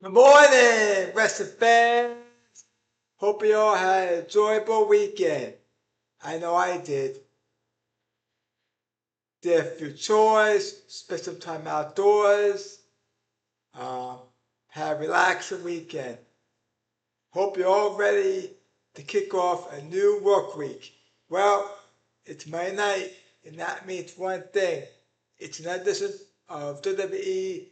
Good morning, wrestling fans. Hope you all had an enjoyable weekend. I know I did. Did a few chores, spent some time outdoors, um, had a relaxing weekend. Hope you're all ready to kick off a new work week. Well, it's Monday night, and that means one thing. It's an edition of WWE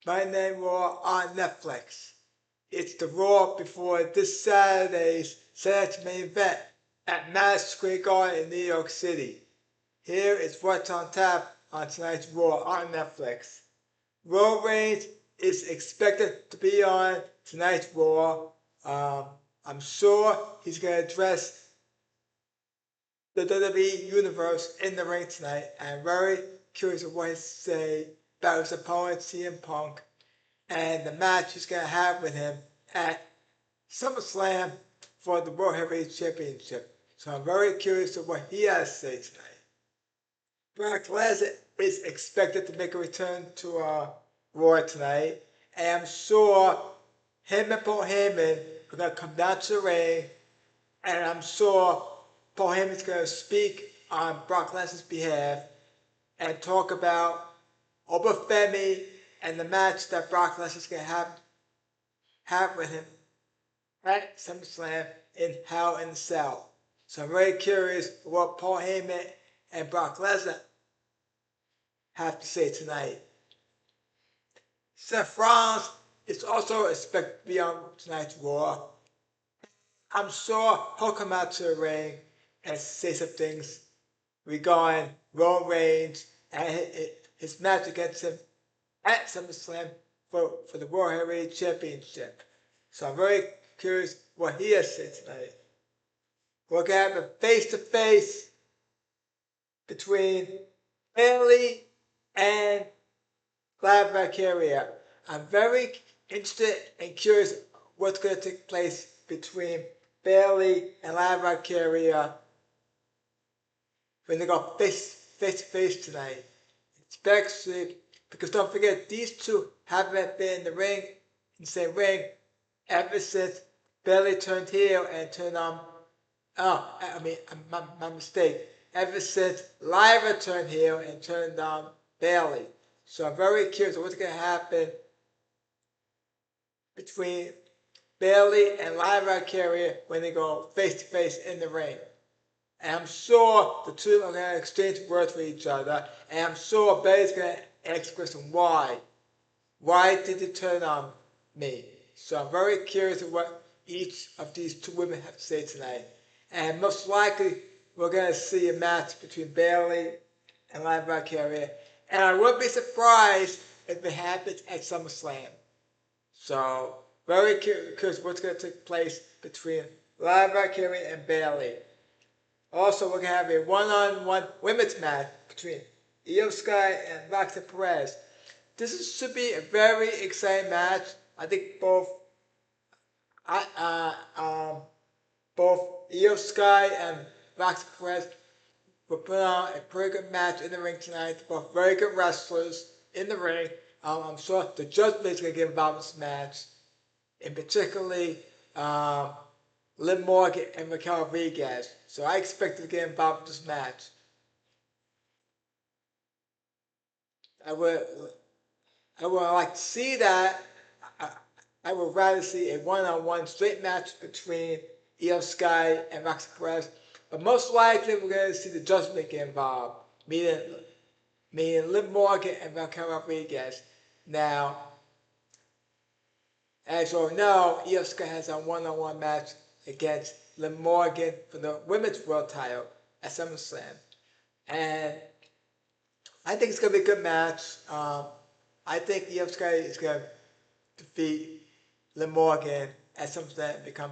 Monday Night Raw on Netflix. It's the Raw before this Saturday's Saturday main event at Madison Square Garden in New York City. Here is what's on tap on tonight's Raw on Netflix. Roman Reigns is expected to be on tonight's Raw. I'm sure he's going to address the WWE Universe in the ring tonight. I'm very curious of what he say about his opponent, CM Punk, and the match he's going to have with him at SummerSlam for the World Heavyweight Championship. So I'm very curious of what he has to say tonight. Brock Lesnar is expected to make a return to Raw tonight, and I'm sure him and Paul Heyman are going to come down to the ring, and I'm sure Paul Heyman's going to speak on Brock Lesnar's behalf and talk about Obafemi and the match that Brock Lesnar's going to have with him at SummerSlam in Hell in the Cell. So I'm very curious what Paul Heyman and Brock Lesnar have to say tonight. Seth Rollins is also expected to be on tonight's Raw. I'm sure he'll come out to the ring and say some things regarding Roman Reigns and his match against him at SummerSlam for the World Heavyweight Championship. So I'm very curious what he has to say tonight. We're going to have a face-to-face between Bayley and Glad Valkyria. I'm very interested and curious what's going to take place between Bayley and Glad Valkyria when they go face-to-face tonight. Especially because don't forget, these two haven't been in the same ring, ever since Bayley turned heel and turned on. My mistake. Ever since Lyra turned heel and turned on Bayley. So I'm very curious what's going to happen between Bayley and Lyra Carrier when they go face to face in the ring. And I'm sure the two are going to exchange words with each other. And I'm sure Bayley's going to ask the question, why? Why did you turn on me? So I'm very curious of what each of these two women have to say tonight. And most likely, we're going to see a match between Bayley and Lyra Valkyria. And I wouldn't be surprised if it happens at SummerSlam. So, very curious what's going to take place between Lyra Valkyria and Bayley. Also, we're going to have a one-on-one women's match between Io Sky and Roxanne Perez. This should be a very exciting match. I think both Io Sky and Roxanne Perez will put on a pretty good match in the ring tonight. Both very good wrestlers in the ring. I'm sure the judgment is going to get involved in this match. In particularly, Liv Morgan and Raquel Rodriguez. So I expect to get involved in this match. I would like to see that. I would rather see a one-on-one straight match between Io Sky and Roxanne Perez. But most likely we're going to see the judgment get involved. Meaning Liv Morgan and Raquel Rodriguez. Now, as you all know, Io Sky has a one-on-one match against Liv Morgan for the Women's World title at SummerSlam. And I think it's going to be a good match. I think Io Sky is going to defeat Liv Morgan at SummerSlam and become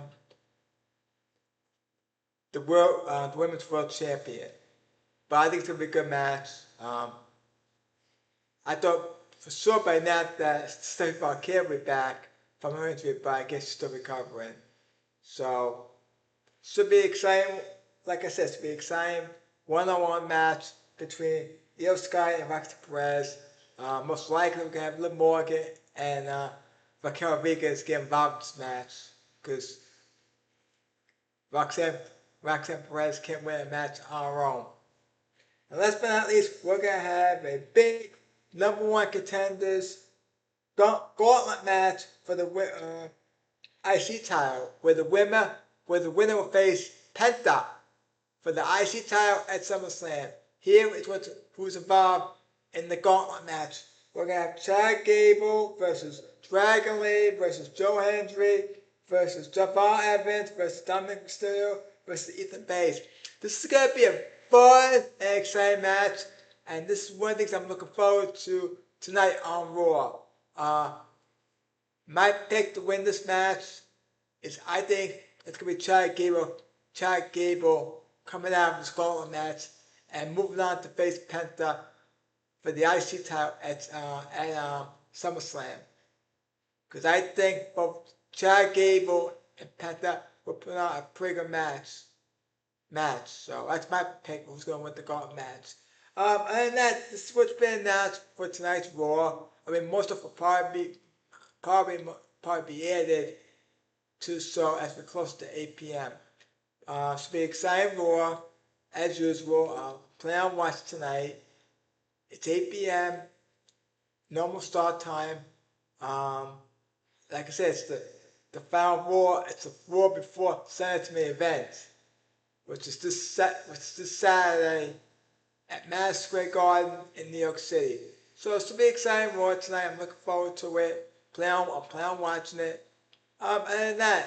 the Women's World Champion. But I think it's going to be a good match. I thought for sure by now that Stephanie Valkyrie will be back from her injury, but I guess she's still recovering. So, should be exciting. Like I said, should be exciting one-on-one match between Io Sky and Roxanne Perez. Most likely we're going to have Liv Morgan and Raquel Rodriguez get involved in this match because Roxanne Perez can't win a match on her own. And last but not least, we're going to have a big #1 contenders gauntlet match for the IC title, where the winner will face Penta for the IC title at SummerSlam. Here is who's involved in the gauntlet match. We're going to have Chad Gable versus Dragon Lee versus Joe Hendry versus Javon Evans versus Dominic Mysterio versus Ethan Page. This is going to be a fun and exciting match, and this is one of the things I'm looking forward to tonight on Raw. My pick to win this match is, I think it's going to be Chad Gable coming out of this gauntlet match and moving on to face Penta for the IC title at SummerSlam. Because I think both Chad Gable and Penta will put on a pretty good match. So that's my pick who's going to win the gauntlet match. Other than that, this is what's been announced for tonight's Raw. I mean, most of it will probably be added to so as we're close to 8 p.m. Should be exciting Raw, as usual. Plan on watching tonight. It's 8 p.m. normal start time. Like I said, it's the final Raw. It's the Raw before Saturday's main event, which is this Saturday at Madison Square Garden in New York City. So it should be exciting Raw tonight. I'm looking forward to it. I plan on watching it. Other than that,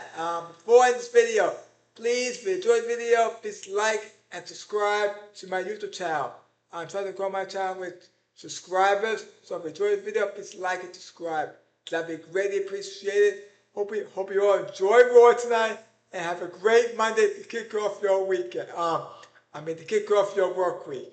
before I end this video, please, if you enjoyed the video, please like and subscribe to my YouTube channel. I'm trying to grow my channel with subscribers, so if you enjoyed the video, please like and subscribe. That'd be greatly appreciated. Hope you all enjoy Raw tonight and have a great Monday to kick off your weekend. To kick off your work week.